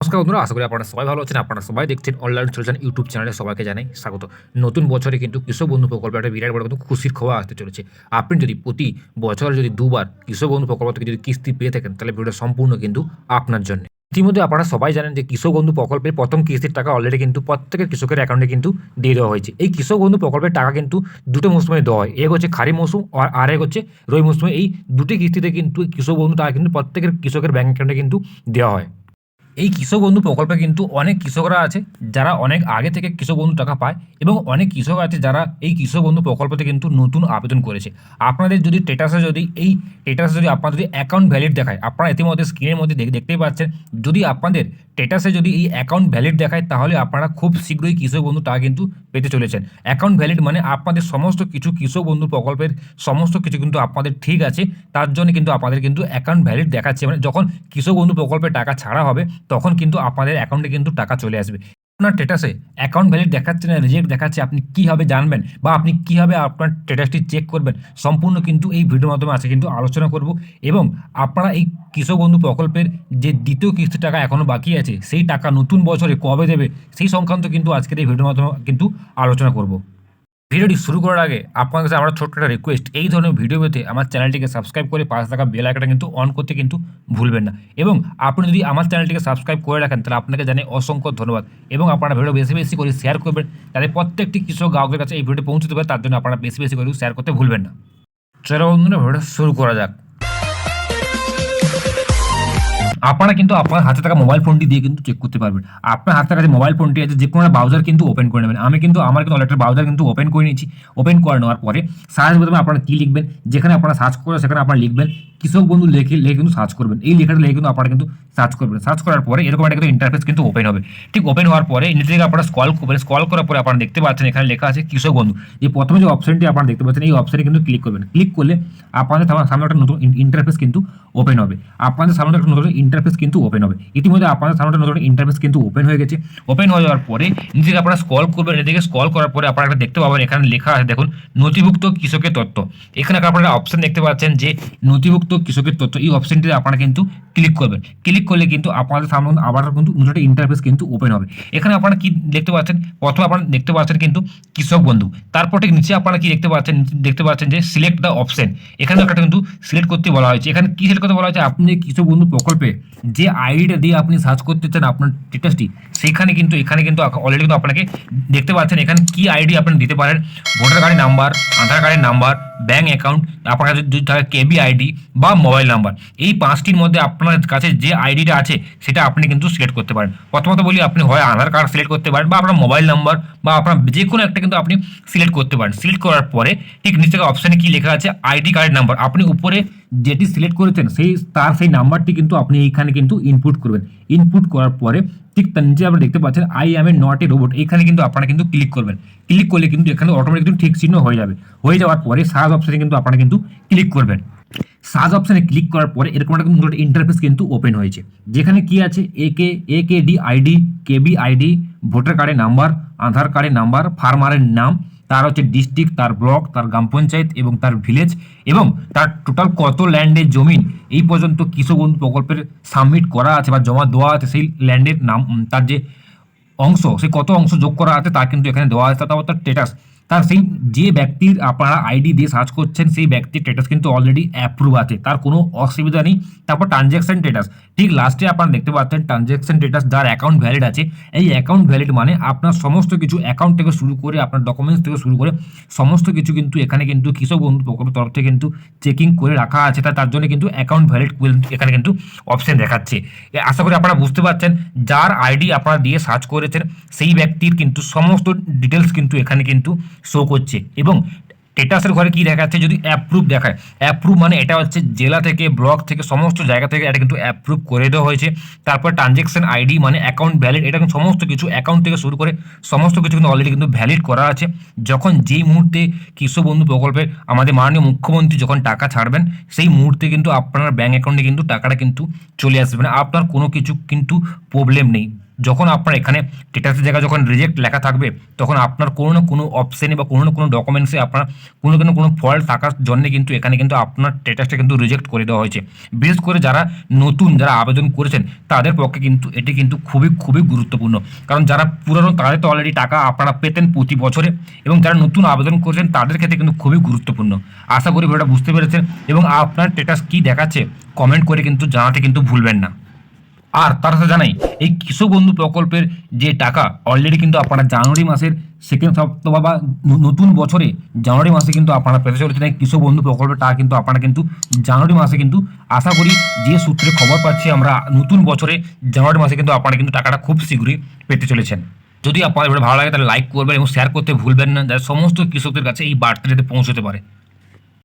নমস্কার বন্ধুরা, আশা করি আপনারা সবাই ভালো আছেন। আপনারা সবাই দেখছেন অনলাইন সলিউশন ইউটিউব চ্যানেলে সবাইকে জানাই স্বাগত। নতুন বছরে কিন্তু কৃষক বন্ধু প্রকল্পে একটা বিরাট বড় কিন্তু খুশির খবর আসতে চলেছে। আপনি যদি প্রতি বছরে যদি দুবার কৃষক বন্ধু প্রকল্প থেকে যদি কিস্তি পেয়ে থাকেন, তাহলে ভিডিওটা সম্পূর্ণ কিন্তু আপনার জন্য। ইতিমধ্যে আপনারা সবাই জানেন যে কৃষক বন্ধু প্রকল্পের প্রথম কিস্তির টাকা অলরেডি কিন্তু প্রত্যেকের কৃষকের অ্যাকাউন্টে কিন্তু দিয়ে দেওয়া হয়েছে। এই কৃষক বন্ধু প্রকল্পের টাকা কিন্তু দুটো মৌসুমে দেওয়া হয়। এক হচ্ছে খারিফ মৌসুম আর আরেক হচ্ছে রবি মৌসুমে। এই দুটি কিস্তিতে কিন্তু কৃষক বন্ধু টাকা কিন্তু প্রত্যেকের কৃষকের ব্যাংক অ্যাকাউন্টে কিন্তু দেওয়া হয়। এই কৃষক বন্ধু প্রকল্পে কিন্তু অনেক কৃষকরা আছে যারা অনেক আগে থেকে কৃষক বন্ধু টাকা পায়, এবং অনেক কৃষক আছে যারা এই কৃষক বন্ধু প্রকল্পতে কিন্তু নতুন আবেদন করেছে। আপনাদের যদি স্টেটাসে যদি আপনার যদি অ্যাকাউন্ট ভ্যালিড দেখায়, আপনারা ইতিমধ্যে স্ক্রিনের মধ্যে দেখতেই পাচ্ছেন, যদি আপনাদের স্টেটাসে যদি এই অ্যাকাউন্ট ভ্যালিড দেখায়, তাহলে আপনারা খুব শীঘ্রই কৃষক বন্ধু টাকা কিন্তু পেতে চলেছেন। অ্যাকাউন্ট ভ্যালিড মানে আপনাদের সমস্ত কিছু কৃষক বন্ধু প্রকল্পের সমস্ত কিছু কিন্তু আপনাদের ঠিক আছে, তার জন্য কিন্তু আপনাদের কিন্তু অ্যাকাউন্ট ভ্যালিড দেখাচ্ছে। মানে যখন কৃষক বন্ধু প্রকল্পে টাকা ছাড়া হবে, তখন কিন্তু আপনাদের অ্যাকাউন্টে কিন্তু টাকা চলে আসবে। আপনার স্ট্যাটাসে অ্যাকাউন্ট ভ্যালিড দেখাচ্ছে না রিজেক্ট দেখাচ্ছে, আপনি কীভাবে জানবেন বা আপনি কীভাবে আপনার স্ট্যাটাসটি চেক করবেন, সম্পূর্ণ কিন্তু এই ভিডিওর মাধ্যমে আছে কিন্তু আলোচনা করব। এবং আপনারা এই কৃষক বন্ধু প্রকল্পের যে দ্বিতীয় কিস্তির টাকা এখনও বাকি আছে, সেই টাকা নতুন বছরে কবে দেবে, সেই সংক্রান্ত কিন্তু আজকের এই ভিডিওর মাধ্যমে কিন্তু আলোচনা করব। ভিডিওটি শুরু করার আগে আপনার কাছে আমার ছোট্ট একটা রিকোয়েস্ট, এই ধরনের ভিডিও পেতে আমার চ্যানেলটিকে সাবস্ক্রাইব করে পাশে থাকা বেল আইকনটা কিন্তু অন করতে কিন্তু ভুলবেন না। এবং আপনি যদি আমার চ্যানেলটিকে সাবস্ক্রাইব করে রাখেন, তাহলে আপনাকে জানাই অসংখ্য ধন্যবাদ। এবং আপনারা ভিডিও বেশি বেশি করে শেয়ার করবেন, যাতে প্রত্যেকটি কৃষক গ্রাহকের কাছে এই ভিডিওটি পৌঁছতে পারে, তার জন্য আপনারা বেশি বেশি করে শেয়ার করতে ভুলবেন না। চলো বন্ধুরা, ভিডিওটা শুরু করা যাক। আপনারা কিন্তু আপনার হাতে থাকা মোবাইল ফোনটি দিয়ে কিন্তু চেক করতে পারবেন। আপনার হাতে থাকা যে মোবাইল ফোনটি আছে, যে কোনো ব্রাউজার কিন্তু ওপেন করে নেবেন। আমার কিন্তু অলরেডি ব্রাউজার কিন্তু ওপেন করে নিয়েছি। ওপেন করে নেওয়ার পরে সার্চ বোতামে আপনারা কী লিখবেন, যেখানে আপনারা সার্চ করে সেখানে আপনারা লিখবেন কৃষক বন্ধু লিখে কিন্তু সার্চ করবেন। এই লেখাটা লিখে কিন্তু আপনারা কিন্তু সার্চ করবেন। সার্চ করার পরে এরকম একটা কিন্তু ইন্টারফেস কিন্তু ওপেন হবে। ঠিক ওপেন হওয়ার পরে নিচে থেকে আপনারা স্ক্রল করবেন। স্ক্রল করার পরে আপনারা দেখতে পাচ্ছেন এখানে লেখা আছে কৃষক বন্ধু। যে প্রথমে যে অপশনটি আপনারা দেখতে পাচ্ছেন, এই অপশনে কিন্তু ক্লিক করবেন। ক্লিক করলে আপনাদের সামনে একটা নতুন ইন্টারফেস কিন্তু ওপেন হবে। আপনাদের সামনে একটা নতুন ইন্টারফেস কিন্তু ওপেন হবে। ইতিমধ্যে আপনাদের সামনে একটা নতুন ইন্টারফেস কিন্তু ওপেন হয়ে গেছে। ওপেন হয়ে যাওয়ার পরে নিচে থেকে আপনারা স্ক্রল করবেন। এদিকে স্ক্রল করার পরে আপনারা একটা দেখতে পাবেন, এখানে লেখা আছে দেখুন নথিভুক্ত কৃষকের তথ্য। এখানে আপনারা অপশন দেখতে পাচ্ছেন যে নথিভুক্ত কৃষকের তথ্য। এই অপশনটিতে আপনারা কিন্তু ক্লিক করবেন। ক্লিক করলে কিন্তু আপনাদের সামনে আবার কিন্তু নতুন একটা ইন্টারফেস কিন্তু ওপেন হবে। এখানে আপনারা কি দেখতে পাচ্ছেন, প্রথমে আপনারা দেখতে পাচ্ছেন কিন্তু কৃষক বন্ধু। তারপর ঠিক নিচে আপনারা কি দেখতে পাচ্ছেন যে সিলেক্ট দ্য অপশন। এখানে একটা কিন্তু সিলেক্ট করতে বলা হয়েছে। এখানে কি সিলেক্ট করতে বলা হয়েছে, আপনি কৃষক বন্ধু প্রকল্পে যে আইডিটা দিয়ে আপনি সার্চ করতে চান আপনার স্ট্যাটাসটি, সেখানে কিন্তু এখানে কিন্তু অলরেডি কিন্তু আপনাকে দেখতে পাচ্ছেন এখানে কি আইডি আপনি দিতে পারেন। ভোটার কার্ডের নাম্বার, আধার কার্ডের নাম্বার, ব্যাঙ্ক অ্যাকাউন্ট, আপনার কাছে যদি থাকে কেবি আইডি বা মোবাইল নাম্বার, এই পাঁচটির মধ্যে আপনার কাছে যে আইডিটা আছে সেটা আপনি কিন্তু সিলেক্ট করতে পারেন। প্রথমত বলি, আপনি হয় আধার কার্ড সিলেক্ট করতে পারেন বা আপনার মোবাইল নাম্বার বা আপনার যে কোনো একটা কিন্তু আপনি সিলেক্ট করতে পারেন। সিলেক্ট করার পরে ঠিক নিচে অপশানে কি লেখা আছে আইডি কার্ডের নাম্বার, আপনি উপরে যেটি সিলেক্ট করেছেন সেই নাম্বারটি কিন্তু আপনি এইখানে কিন্তু ইনপুট করবেন। ইনপুট করার পরে ঠিক তার নিচে আপনি দেখতে পাচ্ছেন I am A not a robot. এখানে কিন্তু আপনারা কিন্তু ক্লিক করবেন। ক্লিক করলে কিন্তু এখানে অটোমেটিক কিন্তু ঠিক চিহ্ন হয়ে যাবে। হয়ে যাওয়ার পরে সার্চ অপশানে কিন্তু আপনারা কিন্তু ক্লিক করবেন। সার্চ অপশানে ক্লিক করার পরে এরকম একটা কিন্তু ইন্টারফেস কিন্তু ওপেন হয়েছে, যেখানে কি আছে একেডি আইডি, কেবি আইডি, ভোটার কার্ডের নাম্বার, আধার কার্ডের নাম্বার, ফার্মারের নাম, তার হচ্ছে ডিস্ট্রিক্ট, তার ব্লক, তার গ্রাম পঞ্চায়েত এবং তার ভিলেজ, এবং তার টোটাল কত ল্যান্ডের জমিন এই পর্যন্ত কৃষক বন্ধু প্রকল্পের সাবমিট করা আছে বা জমা দেওয়া আছে, সেই ল্যান্ডের নাম, তার যে অংশ, সেই কত অংশ যোগ করা আছে তা কিন্তু এখানে দেওয়া আছে। তারপর তার স্ট্যাটাস, তার সেই যে ব্যক্তির আপনারা আইডি দিয়ে সার্চ করছেন সেই ব্যক্তির স্ট্যাটাস কিন্তু অলরেডি অ্যাপ্রুভ আছে, তার কোনো অসুবিধা নেই। তারপর ট্রানজ্যাকশন স্ট্যাটাস, ঠিক লাস্টে আপনারা দেখতে পাচ্ছেন ট্রানজ্যাকশন স্ট্যাটাস, যার অ্যাকাউন্ট ভ্যালিড আছে। এই অ্যাকাউন্ট ভ্যালিড মানে আপনার সমস্ত কিছু অ্যাকাউন্ট থেকে শুরু করে আপনার ডকুমেন্টস থেকে শুরু করে সমস্ত কিছু কিন্তু এখানে কিন্তু কৃষক বন্ধু প্রকল্পের তরফ থেকে কিন্তু চেকিং করে রাখা আছে। তার জন্য কিন্তু অ্যাকাউন্ট ভ্যালিড এখানে কিন্তু অপশন দেখাচ্ছে। আশা করি আপনারা বুঝতে পারছেন, যার আইডি আপনারা দিয়ে সার্চ করেছেন সেই ব্যক্তির কিন্তু সমস্ত ডিটেলস কিন্তু এখানে কিন্তু শো করছে। এবং স্ট্যাটাসের ঘরে কি দেখাচ্ছে, যদি অ্যাপ্রুভ দেখায়, অ্যাপ্রুভ মানে এটা হচ্ছে জেলা থেকে, ব্লক থেকে, সমস্ত জায়গা থেকে এটা কিন্তু অ্যাপ্রুভ করে দেওয়া হয়েছে। তারপর ট্রানজ্যাকশন আইডি মানে অ্যাকাউন্ট ভ্যালিড, এটা কিন্তু সমস্ত কিছু অ্যাকাউন্ট থেকে শুরু করে সমস্ত কিছু কিন্তু অলরেডি কিন্তু ভ্যালিড করা আছে। যখন যেই মুহূর্তে কৃষক বন্ধু প্রকল্পের আমাদের মাননীয় মুখ্যমন্ত্রী যখন টাকা ছাড়বেন, সেই মুহূর্তে কিন্তু আপনার ব্যাঙ্ক অ্যাকাউন্টে কিন্তু টাকাটা কিন্তু চলে আসবে, মানে আপনার কোনো কিছু কিন্তু প্রবলেম নেই। যখন আপনার এখানে স্ট্যাটাসের জায়গায় যখন রিজেক্ট লেখা থাকবে, তখন আপনার কোনো না কোনো অপশানে বা কোনো না কোনো ডকুমেন্টসে আপনার কোনো না কোনো ফল্ট থাকার জন্য কিন্তু এখানে কিন্তু আপনার স্ট্যাটাসটা কিন্তু রিজেক্ট করে দেওয়া হয়েছে। বিশেষ করে যারা নতুন যারা আবেদন করেছেন তাদের পক্ষে কিন্তু এটি কিন্তু খুবই খুবই গুরুত্বপূর্ণ। কারণ যারা পুরানো তাদের তো অলরেডি টাকা আপনারা পেতেন প্রতি বছরে, এবং যারা নতুন আবেদন করেছেন তাদের ক্ষেত্রে কিন্তু খুবই গুরুত্বপূর্ণ। আশা করি ভিডিওটা বুঝতে পেরেছেন, এবং আপনার স্ট্যাটাস কী দেখাচ্ছে কমেন্ট করে কিন্তু জানাতে কিন্তু ভুলবেন না। আর তার সাথে জানাই, এই কৃষক বন্ধু প্রকল্পের যে টাকা অলরেডি কিন্তু আপনারা জানুয়ারি মাসের সেকেন্ড সপ্তাহ বা নতুন বছরে জানুয়ারি মাসে কিন্তু আপনারা পেতে চলেছেন এই কৃষক বন্ধু প্রকল্পের টাকা কিন্তু আপনারা কিন্তু জানুয়ারি মাসে কিন্তু আশা করি যে সূত্রে খবর পাচ্ছি আমরা নতুন বছরে জানুয়ারি মাসে কিন্তু আপনারা কিন্তু টাকাটা খুব শীঘ্রই পেতে চলেছেন। যদি আপনাদের ভালো লাগে তাহলে লাইক করবেন এবং শেয়ার করতে ভুলবেন না, যাতে সমস্ত কৃষকদের কাছে এই বার্তা যাতে পৌঁছতে পারে।